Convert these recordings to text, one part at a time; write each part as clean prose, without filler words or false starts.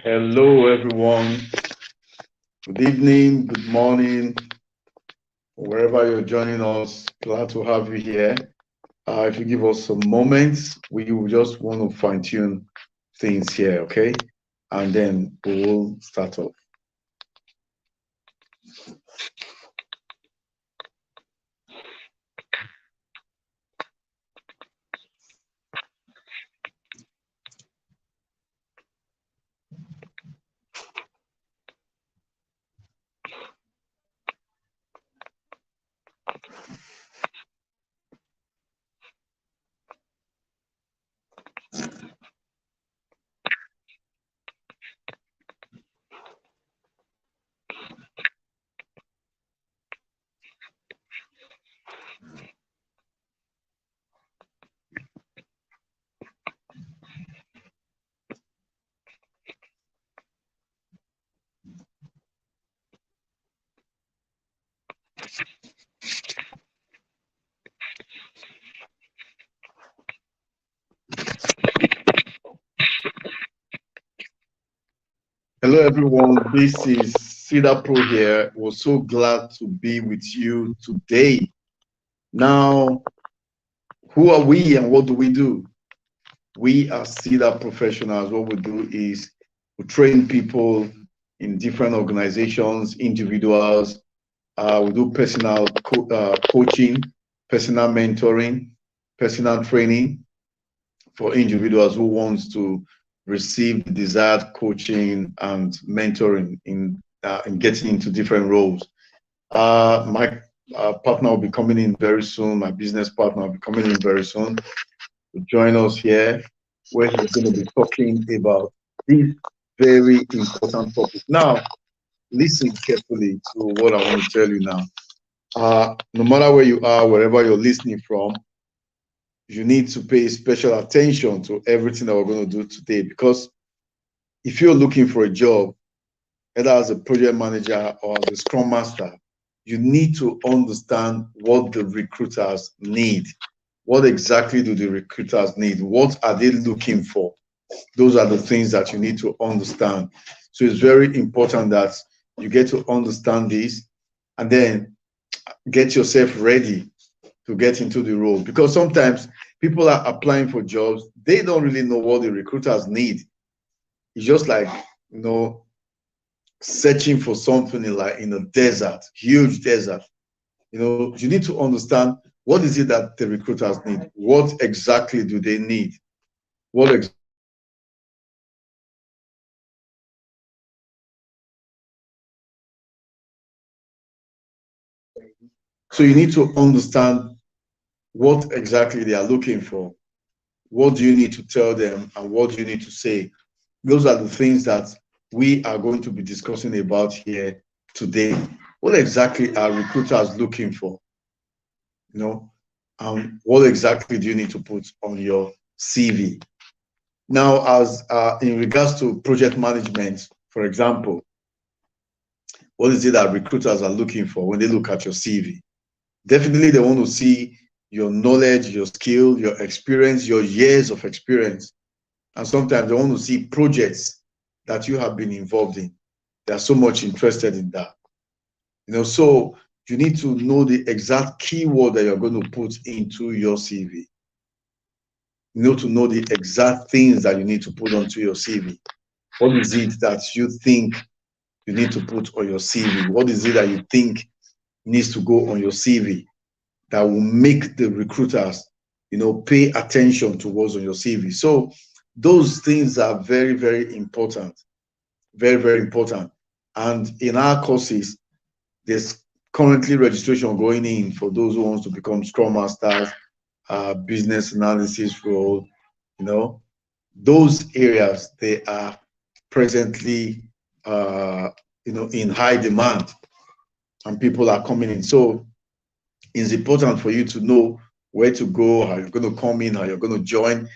Hello, everyone. Good evening, good morning, wherever you're joining us. Glad to have you here. If you give us some moments, we will just want to fine tune things here, okay? And then we will start off. Hello, everyone. This is Cedar Pro here. We're so glad to be with you today. Now, who are we and what do we do? We are Cedar professionals. What we do is we train people in different organizations, individuals. We do personal coaching, personal mentoring, personal training for individuals who wants to receive the desired coaching and mentoring in getting into different roles. My partner will be coming in very soon. My business partner will be coming in very soon to join us here, where he's going to be talking about this very important topic. Now, listen carefully to what I want to tell you now. No matter where you are, wherever you're listening from, you need to pay special attention to everything that we're going to do today. Because if you're looking for a job, either as a project manager or as a scrum master, you need to understand what the recruiters need. What exactly do the recruiters need? What are they looking for? Those are the things that you need to understand. So it's very important that you get to understand this and then get yourself ready to get into the role. Because sometimes people are applying for jobs, they don't really know what the recruiters need. It's just like, you know, searching for something in a desert, huge desert. You need to understand what is it that the recruiters need? What exactly do they need? What exactly So you need to understand what exactly they are looking for. What do you need to tell them and what do you need to say? Those are the things that we are going to be discussing about here today. What exactly are recruiters looking for? You know, what exactly do you need to put on your CV? Now, as in regards to project management, for example, what is it that recruiters are looking for when they look at your CV? Definitely, they want to see your knowledge, your skill, your experience, your years of experience. And sometimes they want to see projects that you have been involved in. They are so much interested in that. So you need to know the exact keyword that you're going to put into your CV. To know the exact things that you need to put onto your CV. What is it that you think you need to put on your CV? What is it that you think needs to go on your CV that will make the recruiters, pay attention to what's on your CV? So those things are very, very important. Very, very important. And in our courses, there's currently registration going in for those who wants to become Scrum Masters, business analysis role, those areas, they are presently, in high demand and people are coming in. So it's important for you to know where to go, how you're going to come in, how you're going to join,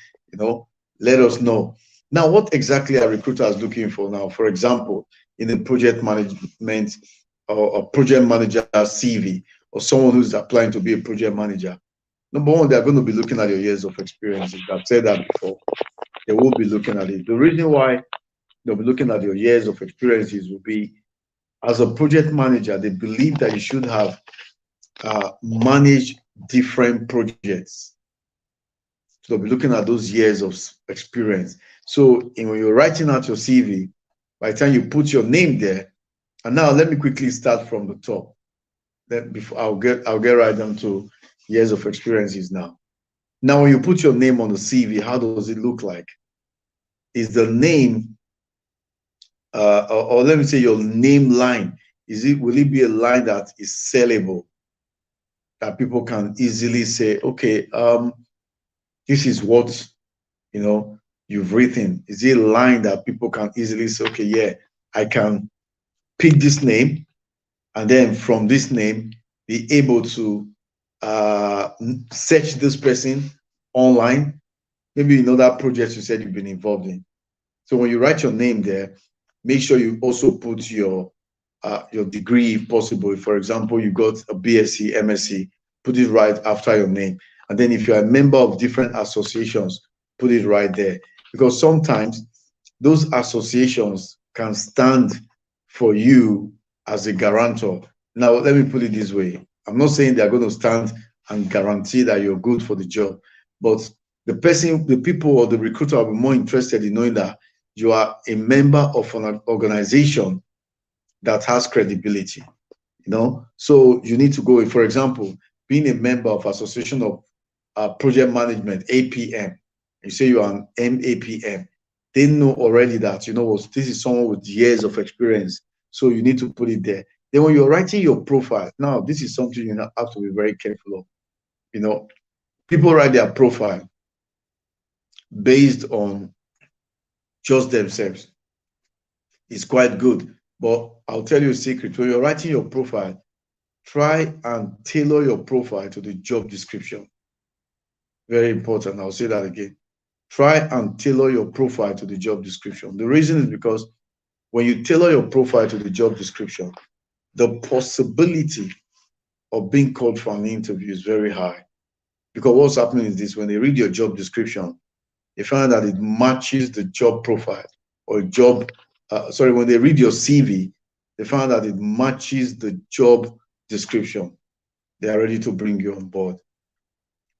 let us know. Now, what exactly are recruiters looking for now? For example, in a project management or a project manager CV or someone who's applying to be a project manager, number one, they're going to be looking at your years of experience. I've said that before. They will be looking at it. The reason why they'll be looking at your years of experiences. Will be as a project manager, they believe that you should have managed different projects. So they'll be looking at those years of experience. So when you're writing out your CV, by the time you put your name there, and now let me quickly start from the top. Then before I'll get right down to years of experiences now. Now, when you put your name on the CV, how does it look like? Is the name, or let me say your name line, will it be a line that is sellable, that people can easily say, okay, this is what you've written? Is it a line that people can easily say, okay, yeah, I can pick this name, and then from this name be able to search this person online, maybe in other projects you said you've been involved in. So when you write your name there, make sure you also put your degree if possible. If, for example, you got a BSc, MSc, put it right after your name. And then if you're a member of different associations, put it right there. Because sometimes those associations can stand for you as a guarantor. Now, let me put it this way. I'm not saying they're going to stand and guarantee that you're good for the job, but the people or the recruiter will be more interested in knowing that you are a member of an organization that has credibility. So you need to go. For example, being a member of Association of Project Management, APM, you say you are an MAPM, they know already that this is someone with years of experience, so you need to put it there. Then when you're writing your profile, now this is something you have to be very careful of. People write their profile based on just themselves. It's quite good, but I'll tell you a secret. When you're writing your profile, try and tailor your profile to the job description. Very important. I'll say that again. Try and tailor your profile to the job description. The reason is because when you tailor your profile to the job description, the possibility of being called for an interview is very high. Because what's happening is this: when they read your job description, they find that it matches the job profile or when they read your CV, they find that it matches the job description. They are ready to bring you on board.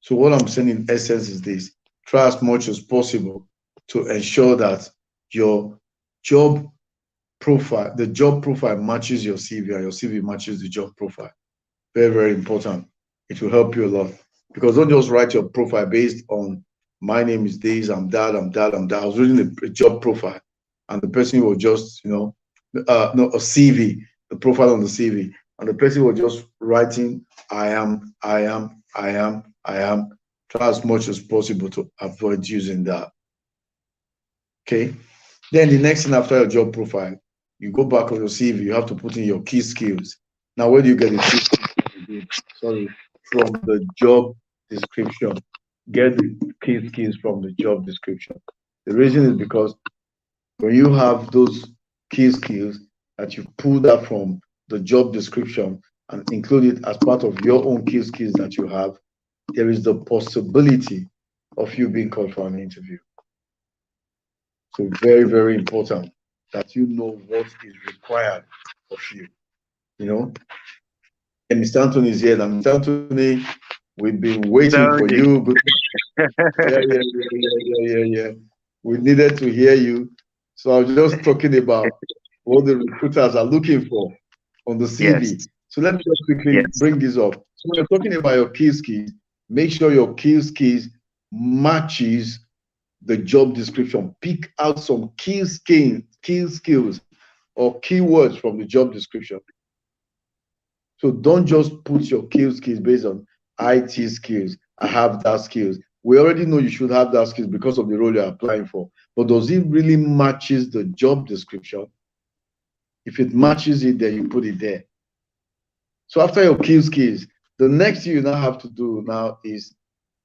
So what I'm saying in essence is this: try as much as possible to ensure that your job profile, the job profile matches your CV, and your CV matches the job profile. Very, very important. It will help you a lot. Because don't just write your profile based on my name is this, I'm that, I'm that, I'm that. I was reading a job profile, and the person was just, a CV, the profile on the CV, and the person was just writing, I am. Try as much as possible to avoid using that. Okay. Then the next thing after your job profile, you go back on your CV, you have to put in your key skills. Now, where do you get the key skills? Sorry, from the job description. Get the key skills from the job description. The reason is because when you have those key skills that you pull that from the job description and include it as part of your own key skills that you have, there is the possibility of you being called for an interview. So very, very important that you know what is required of you. And Mr. Anthony is here. And Mr. Anthony, we've been waiting for you. Yeah. We needed to hear you. So I was just talking about what the recruiters are looking for on the CV. Yes. So let me just quickly bring this up. So when you're talking about your key skills, make sure your key skills matches the job description. Pick out some key skills or keywords from the job description. So don't just put your key skills based on IT skills. I have that skills. We already know you should have that skills because of the role you're applying for. But does it really matches the job description? If it matches it, then you put it there. So after your key skills, the next thing you now have to do now is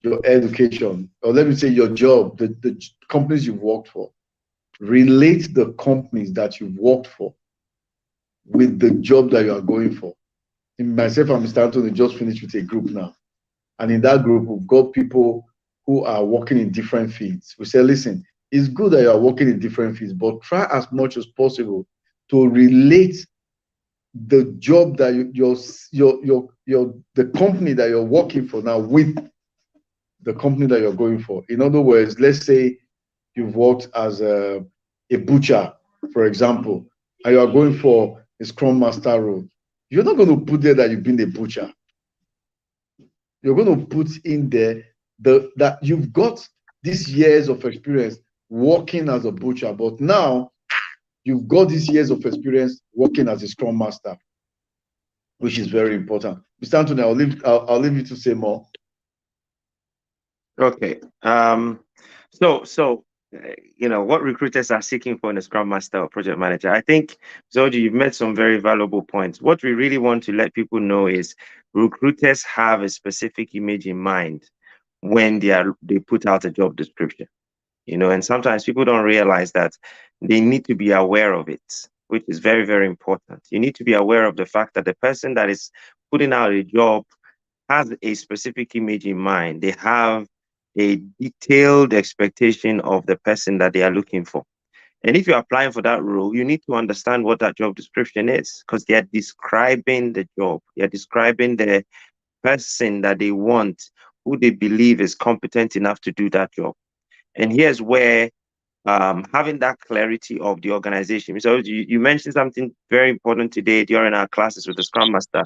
your education, or let me say your job, the companies you've worked for. Relate the companies that you've worked for with the job that you are going for. In myself and Mr. Anthony just finished with a group now. And in that group, we've got people who are working in different fields. We say, listen, it's good that you are working in different fields, but try as much as possible to relate the job that the company that you're working for now with the company that you're going for. In other words, let's say you've worked as a butcher, for example, and you are going for a Scrum Master role. You're not going to put there that you've been a butcher. You're going to put in there that you've got these years of experience working as a butcher, but now you've got these years of experience working as a Scrum Master, which is very important. Mr. Anthony, I'll leave you to say more. Okay. So what recruiters are seeking for in a Scrum Master or Project Manager. I think, Zoji, you've made some very valuable points. What we really want to let people know is recruiters have a specific image in mind when they put out a job description. And sometimes people don't realize that they need to be aware of it, which is very, very important. You need to be aware of the fact that the person that is putting out a job has a specific image in mind. They have a detailed expectation of the person that they are looking for. And if you're applying for that role, you need to understand what that job description is, because they are describing the job. They are describing the person that they want, who they believe is competent enough to do that job. And here's where having that clarity of the organization. So you mentioned something very important today during our classes with the Scrum Master.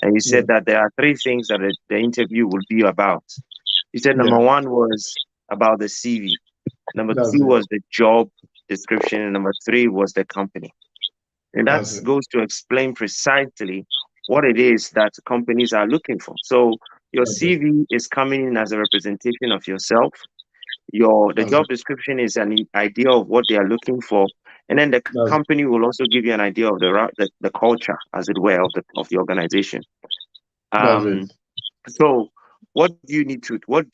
And you said that there are three things that the interview will be about. You said number one was about the CV. Number two was the job description. And number three was the company. And that goes to explain precisely what it is that companies are looking for. So your CV is coming in as a representation of yourself. The job description is an idea of what they are looking for. And then the company will also give you an idea of the culture, as it were, of the organization. So what do you need to, what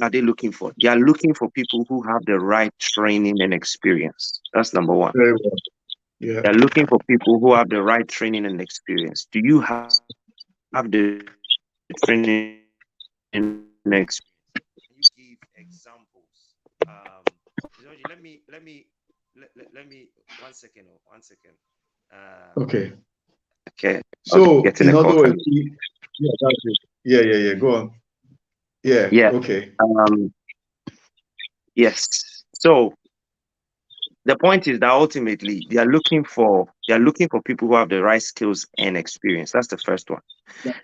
are they looking for? They are looking for people who have the right training and experience. That's number one. Very well. Yeah. They're looking for people who have the right training and experience. Do you have the training and experience? You give examples. Let me 1 second. 1 second. Okay. Okay. So in other words, yeah, that's it. Yeah. Go on. Yeah. Okay. Yes. So the point is that ultimately they are looking for people who have the right skills and experience. That's the first one.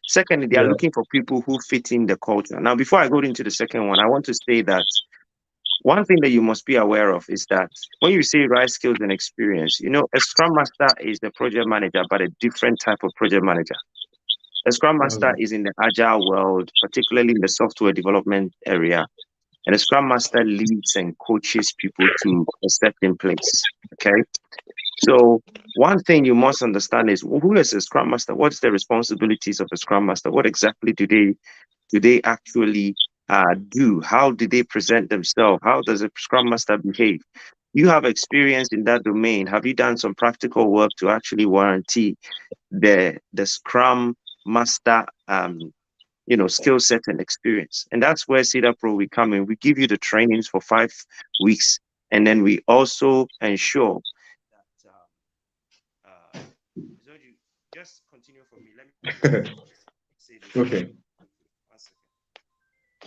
Secondly, they are looking for people who fit in the culture. Now, before I go into the second one, I want to say that one thing that you must be aware of is that when you say right skills and experience, a Scrum Master is the project manager, but a different type of project manager. A Scrum Master is in the agile world, particularly in the software development area. And a Scrum Master leads and coaches people to a certain place. Okay. So one thing you must understand is, who is a Scrum Master? What's the responsibilities of a Scrum Master? What exactly do they actually do? How do they present themselves? How does a Scrum Master behave? You have experience in that domain. Have you done some practical work to actually warranty the Scrum Master skill set and experience? And that's where Cedar Pro we come in. We give you the trainings for 5 weeks, and then we also ensure that just continue for me. Let me say this. Okay.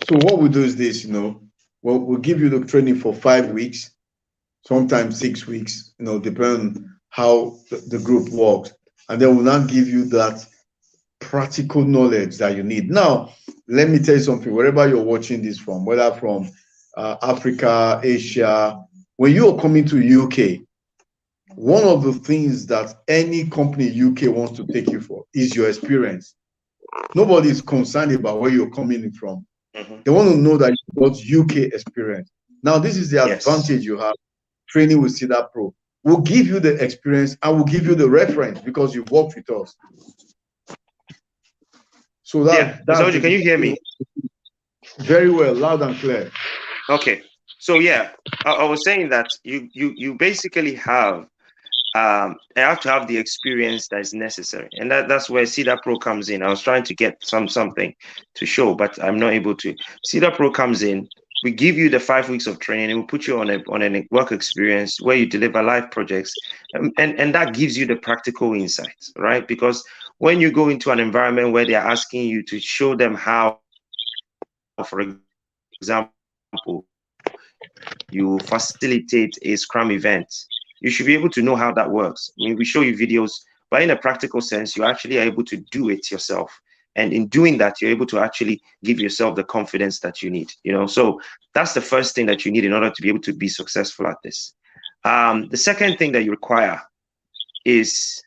So what we do is this, we'll give you the training for 5 weeks, sometimes 6 weeks, depending on how the group works. And then we'll now give you that practical knowledge that you need. Now, let me tell you something, wherever you're watching this from, whether from Africa, Asia, when you are coming to UK, one of the things that any company in UK wants to take you for is your experience. Nobody is concerned about where you're coming from. They want to know that you've got UK experience. Now, this is the advantage you have training with Cedar Pro. We'll give you the experience and we'll give you the reference because you've worked with us. So Soji, can you hear me? Very well, loud and clear. Okay. So I was saying that you basically have to have the experience that is necessary, and that's where Cedar Pro comes in. I was trying to get something to show, but I'm not able to. Cedar Pro comes in. we give you the 5 weeks of training and we put you on a work experience where you deliver live projects, and that gives you the practical insights, right? Because when you go into an environment where they're asking you to show them how, for example, you facilitate a Scrum event, you should be able to know how that works. I mean, we show you videos, but in a practical sense, you actually are able to do it yourself. And in doing that, you're able to actually give yourself the confidence that you need, So that's the first thing that you need in order to be able to be successful at this. The second thing that you require is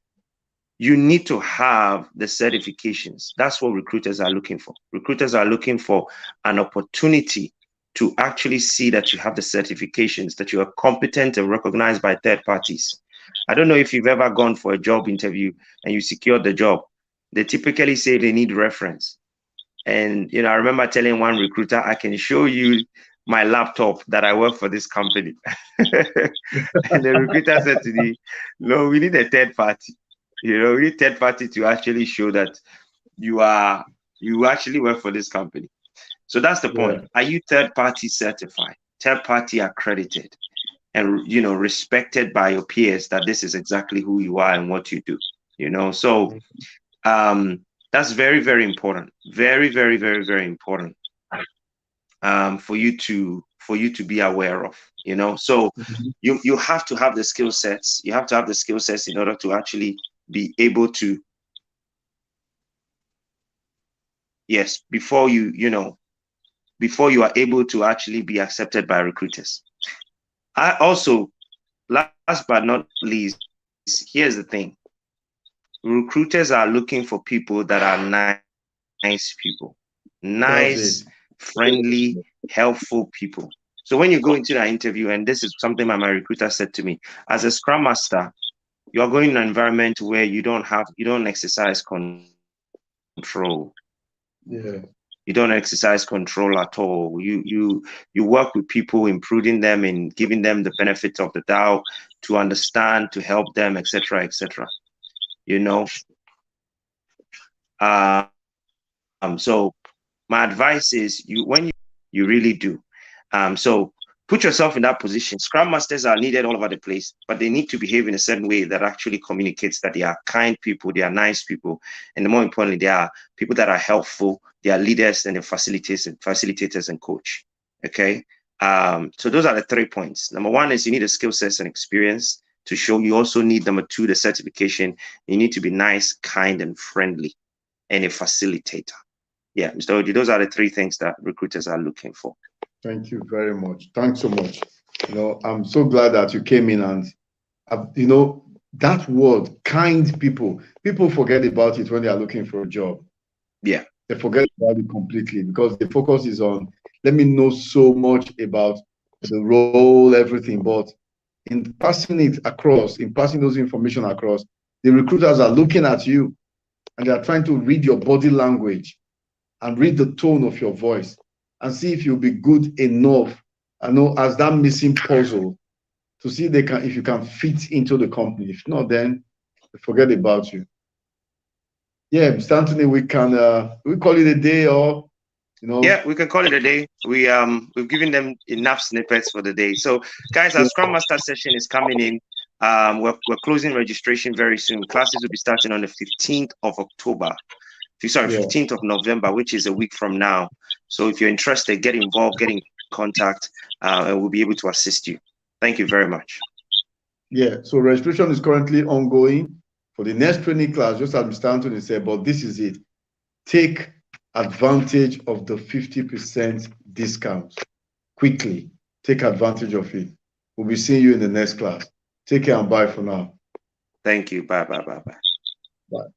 you need to have the certifications. That's what recruiters are looking for. Recruiters are looking for an opportunity to actually see that you have the certifications, that you are competent and recognized by third parties. I don't know if you've ever gone for a job interview and you secured the job. They typically say they need reference. And, I remember telling one recruiter, I can show you my laptop that I work for this company. And the recruiter said to me, no, we need a third party. We need third party to actually show that you actually work for this company. So that's the point. Are you third party certified, third party accredited, and respected by your peers that this is exactly who you are and what you do? So that's very, very important. Very, very, very, very important for you to be aware of. So you have to have the skill sets. You have to have the skill sets in order to actually be able to, yes, before you are able to actually be accepted by recruiters. I also, last but not least, here's the thing. Recruiters are looking for people that are nice people, nice, friendly, helpful people. So when you go into that interview, and this is something my recruiter said to me, as a Scrum Master, you are going in an environment where you don't exercise control. Yeah. You don't exercise control at all. You work with people, improving them and giving them the benefits of the doubt, to understand, to help them, etc., etc. So my advice is, when you really do. So put yourself in that position. Scrum Masters are needed all over the place, but they need to behave in a certain way that actually communicates that they are kind people, they are nice people, and more importantly, they are people that are helpful, they are leaders, and they're facilitators and coach. Okay. So those are the 3 points. Number 1 is you need a skill set and experience to show. You also need, number 2, the certification. You need to be nice, kind, and friendly, and a facilitator. Yeah, Mr. Oji, those are the 3 things that recruiters are looking for. Thank you very much. Thanks so much. I'm so glad that you came in, and that word, kind people forget about it when they are looking for a job. Yeah. They forget about it completely, because the focus is on, let me know so much about the role, everything. But in passing it across, in passing those information across, the recruiters are looking at you, and they are trying to read your body language and read the tone of your voice, and see if you'll be good enough, as that missing puzzle, to see if you can fit into the company. If not, then they forget about you. Yeah, Mr. Anthony, we can we call it a day, or Yeah, we can call it a day. We've given them enough snippets for the day. So guys, our Scrum Master session is coming in. We're closing registration very soon. Classes will be starting on the 15th of October. Sorry, 15th of November, which is a week from now. So if you're interested, get involved, get in contact, and we'll be able to assist you. Thank you very much. Yeah, so registration is currently ongoing for the next training class, just as Mr. Anthony said, but this is it. Take advantage of the 50% discount. Quickly, take advantage of it. We'll be seeing you in the next class. Take care and bye for now. Thank you. Bye, bye, bye, bye. Bye.